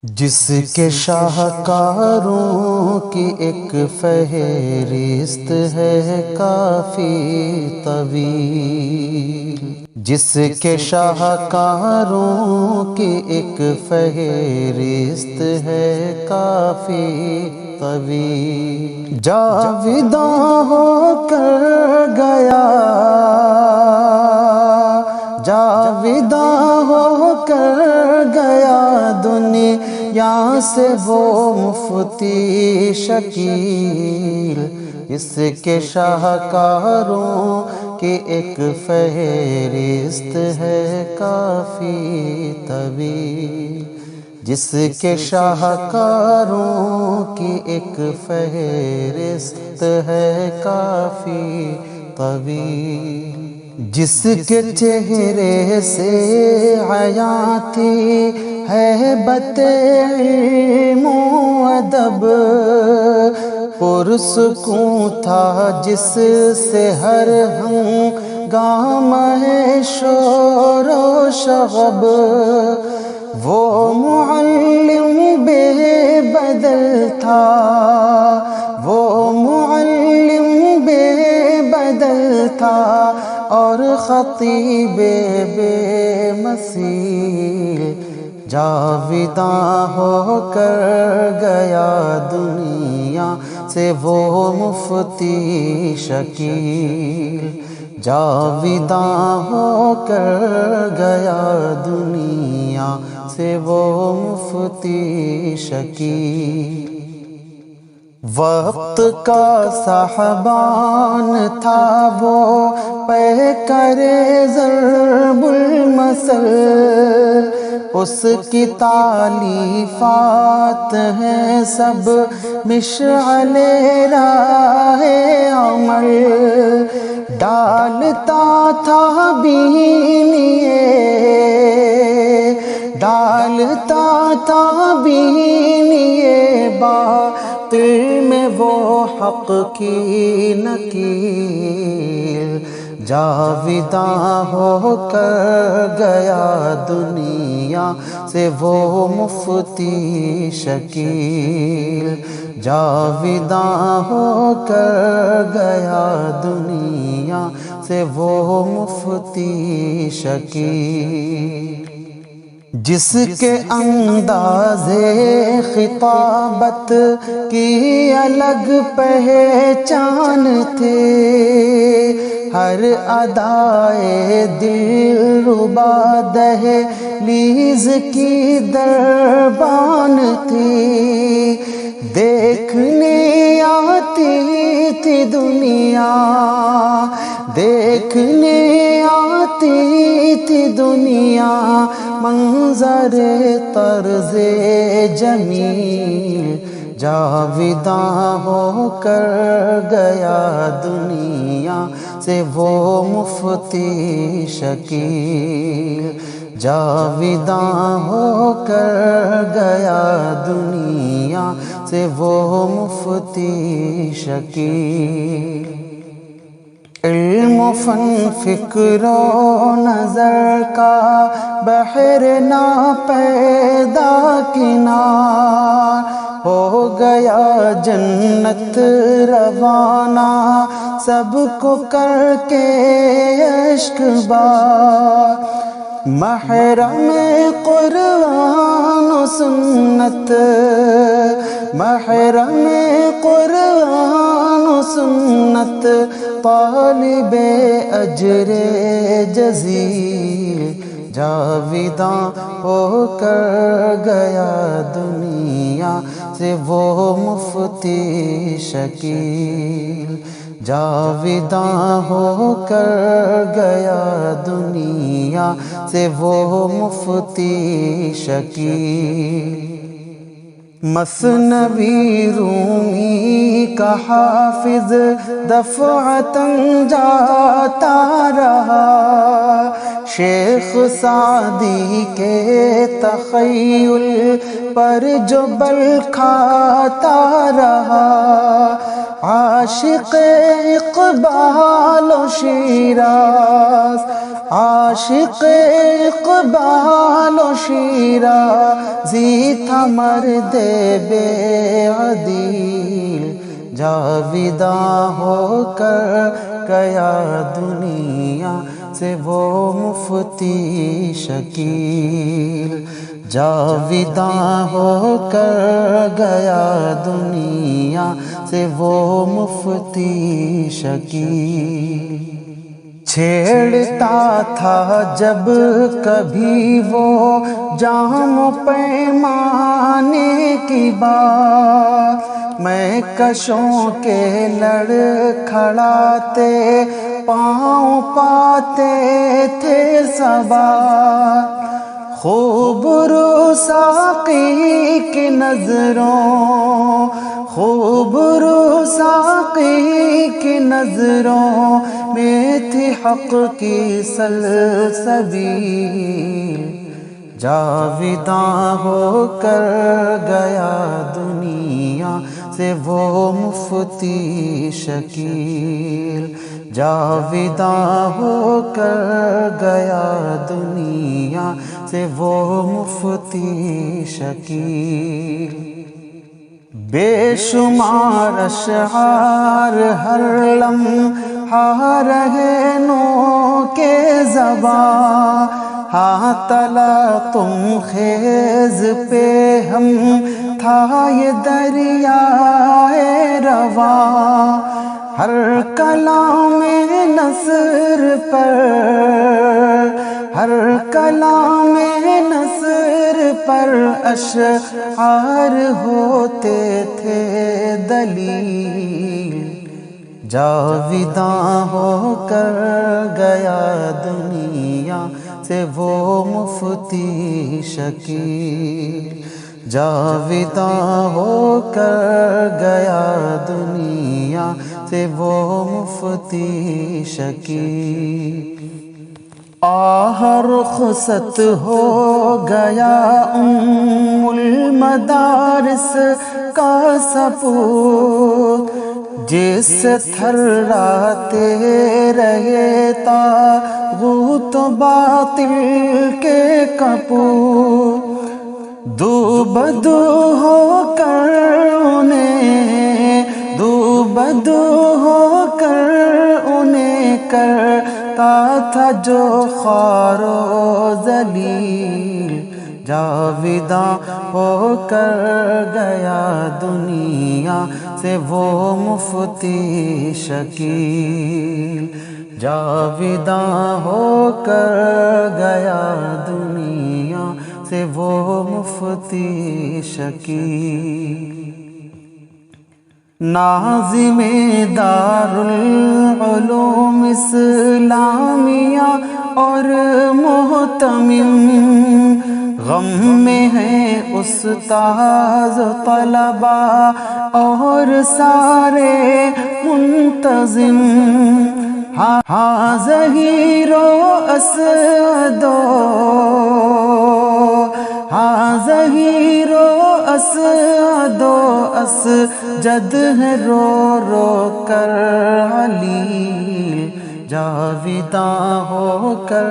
جس کے شاہکاروں کی ایک فہرست ہے کافی طویل، جس کے شاہکاروں کی ایک فہرست ہے کافی طویل، جاویداں ہو کر گیا، جاویداں ہو کر گیا دنیا سے وہ مفتی شکیل، اس کے شاہکاروں کی ایک فہرست ہے کافی طویل، جس کے شاہکاروں کی ایک فہرست ہے کافی طویل، جس کے چہرے سے عیاں تھی ہیبت علم و ادب، پرسکون تھا جس سے ہر ہنگامہ شور و شغب، وہ معلم بے بدل تھا، وہ معلم بے بدل تھا، اور خطیب بے مثیل، جاویداں ہو کر گیا دنیا سے وہ مفتی شکیل، جاویداں ہو کر گیا دنیا سے وہ مفتی شکیل، وقت کا صاحبان تھا وہ پیکر ضرب المثل، اس کی تالیفات ہیں سب مشعل راہ عمل، ڈالتا تھا بینیے، ڈالتا تھا بینیے باطل میں وہ حق کی نکیل، جاویداں ہو کر گیا دنیا سے وہ مفتی شکیل، جاویداں ہو کر گیا دنیا سے وہ مفتی شکیل، جس کے انداز خطابت کی الگ پہچان تھی، ہر ادائے دلربا دہلیز کی دربان تھی، دیکھنے آتی تھی دنیا، دیکھنے آتی تھی دنیا منظر طرز جمیل، جاویداں ہو کر گیا دنیا سے وہ مفتی شکیل، جاویداں ہو کر گیا دنیا سے وہ مفتی شکیل، علم و فن فکر و نظر کا بحر نا پیدا کنار، ہو گیا جنت روانہ سب کو کر کے اشک بار، محرم قرآن و سنت، محرم قرآن و سنت، طالب اجر جزیل، جاویداں ہو کر گیا دنیا سے وہ مفتی شکیل، جاویداں ہو کر گیا دنیا سے وہ مفتی شکیل، مثنوی رومی کا حافظ دفعتاً جاتا رہا، شیخ سعدی کے تخیل پر جو بل کھاتا رہا، عاشق اقبال و شیراز، عاشق اقبال و شیرازی تھا مرد بے عدیل، جاویداں ہو کر گیا دنیا سے وہ مفتی شکیل، جاویداں ہو کر گیا دنیا سے وہ مفتی شکیل۔ چھیڑتا تھا جب کبھی وہ جام پیمانے کی بات، میں کشوں کے لڑ کھڑاتے پاؤں پاتے تھے سوار، خوب رو ساقی کی نظروں، خوب رو ساقی کی نظروں میں تھی حق کی سلسبیل، جاویداں ہو کر گیا دنیا سے وہ مفتی شکیل، جاویداں ہو کر گیا دنیا سے وہ مفتی شکیل۔ بے شمار اشعار ہر لمحہ رہے نو کے زباں، ہاں تلا تم خیز پہ ہم تھا یہ دریائے رواں، ہر کلام نثر پر، ہر کلام نثر پر اشعار ہوتے تھے دلیل، جاویداں ہو کر گیا دنیا سے وہ مفتی شکیل، جاویداں ہو کر گیا دنیا سے وہ مفتی شکیل۔ آہ رخصت ہو گیا المدارس کا سپوت، جس سے تھراتے رہے طاغوت باطل کے کپور، دو بدو ہو کر انہیں، دو بدو ہو کر انہیں کرتا تھا جو خوار و ذلیل، جاویداں ہو کر گیا دنیا سے وہ مفتی شکیل، جاویداں ہو کر گیا دنیا سے وہ مفتی شکیل۔ ناظم دار العلوم اسلامیہ اور محتمم، غم میں ہیں استاذ طلباء اور سارے منتظم، ہاں ظہیر و اسعدو، ہاں ظہیر و اسعدو اسجد ہے رو رو کر علیل، جاویداں ہو کر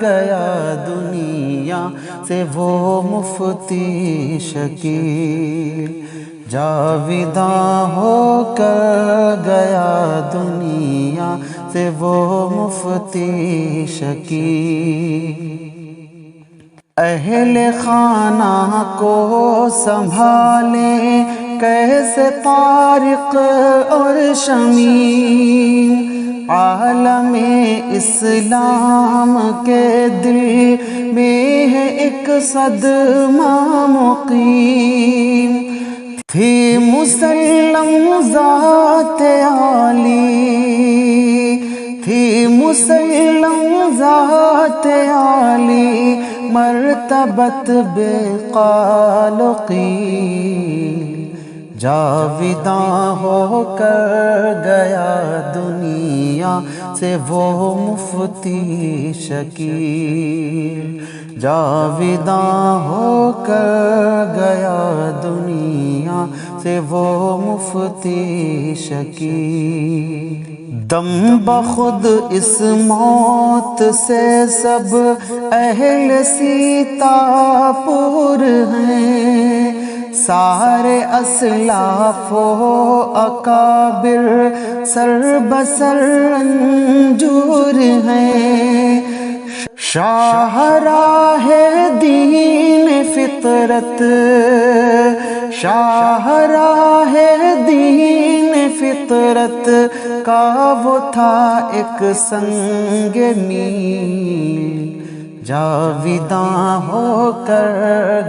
گیا دنیا سے وہ مفتی شکیل، جاویداں ہو کر گیا دنیا سے وہ مفتی شکیل۔ اہل خانہ کو سنبھالیں کیسے طارق اور شمیم، عالم اسلام کے دل میں ہے ایک صدمہ مقیم، تھی مسلم ذات عالی، تھی مسلم ذات عالی، مرتبت بے قال و قیل، جاویداں ہو کر گیا دنیا سے وہ مفتی شکیل، جاویداں ہو کر گیا دنیا سے وہ مفتی شکیل۔ دم بخود اس موت سے سب اہل سیتا پور ہیں، سارے اسلاف و اکابر سر بسر رنجور ہیں، شاہراہ دین فطرت، شاہراہ دین فطرت کا وہ تھا ایک سنگ میل، جاویداں ہو کر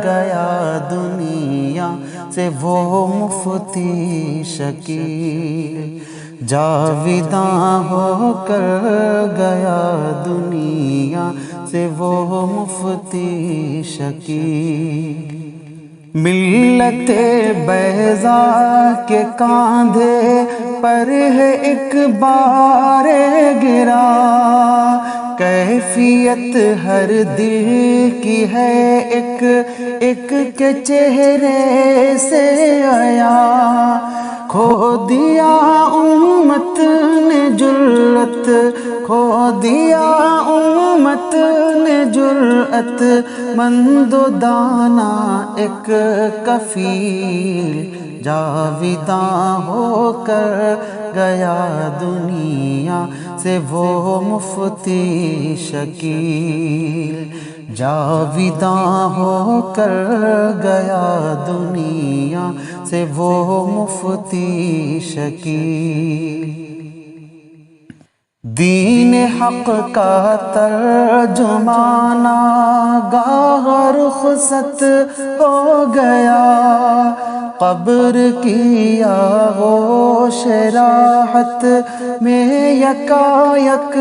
گیا دنیا سے وہ مفتی شکیل، جاویداں ہو کر گیا دنیا سے وہ مفتی شکیل۔ ملت بیضا کے کاندھے پر ہے ایک بار گرا، کیفیت ہر دل کی ہے ایک ایک کے چہرے سے آیا، کھو دیا امت نے جرأت، کھو دیا امت نے جرأت، مند و دانا ایک کفیل، جاویداں ہو کر گیا دنیا سے وہ مفتی شکیل، جاویداں ہو کر گیا دنیا سے وہ مفتی شکیل۔ دین حق کا ترجمان آگاہ رخصت ہو گیا، قبر کی آغوش راحت میں یکایک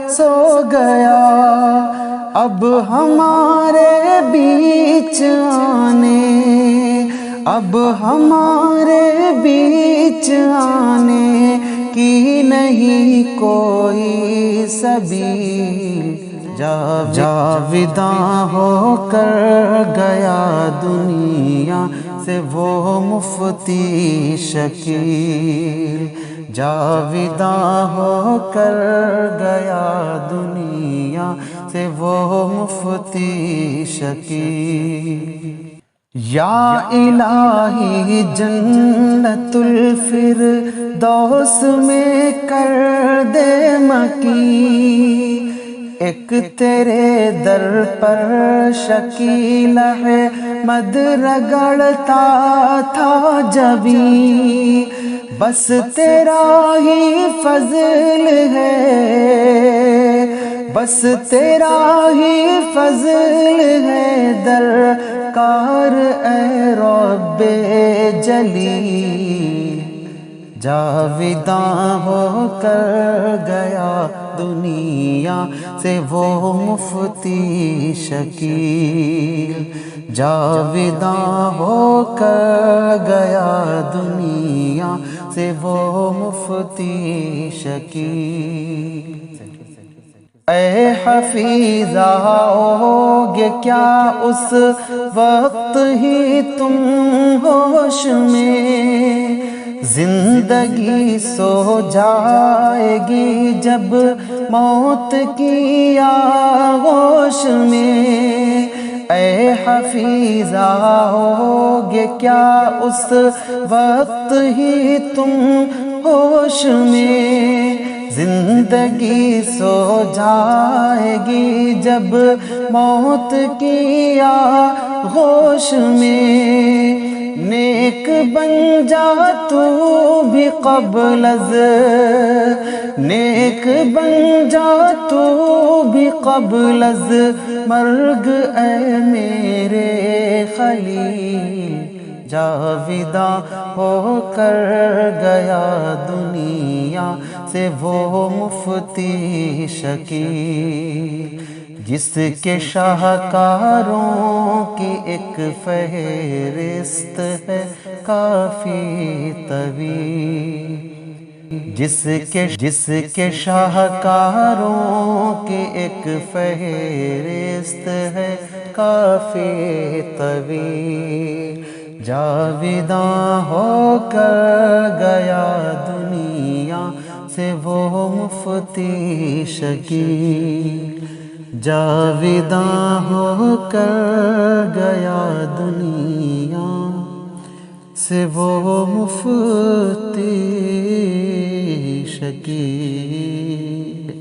سو گیا، اب ہمارے بیچ آنے، اب ہمارے بیچ آنے کی نہیں کوئی سبیل، جاویداں ہو کر گیا دنیا سے وہ مفتی شکیل، جاویداں ہو کر گیا دنیا سے وہ مفتی شکیل۔ یا الہی جنت الفردوس میں کر دے مکین، ایک تیرے در پر شکیل احمد رگڑتا تھا جبیں، بس تیرا ہی فضل ہے، بس تیرا ہی فضل ہے درکار اے رب جلیل، جاویداں ہو کر گیا دنیا سے وہ مفتی شکیل، جاویداں ہو کر گیا دنیا سے وہ مفتی شکیل۔ اے حفیظ آؤ گے کیا اس وقت ہی تم ہوش میں، زندگی سو جائے گی جب موت کی آغوش میں، اے حفیظ آؤ گے کیا اس وقت ہی تم ہوش میں، زندگی سو جائے گی جب موت کی آغوش میں، نیک بن جا تو بھی قبل از، نیک بن جا تو بھی قبل از مرگ اے میرے خلیل، جاویداں ہو کر گیا دنیا سے وہ مفتی شکیل، جس کے شاہکاروں کی ایک فہرست ہے کافی طویل، جس کے شاہکاروں کی ایک فہرست ہے کافی طویل، جاویداں ہو کر گیا دنیا سے وہ مفتی شکیل، جاویداں ہو کر گیا دنیا سے وہ مفتی شکیل۔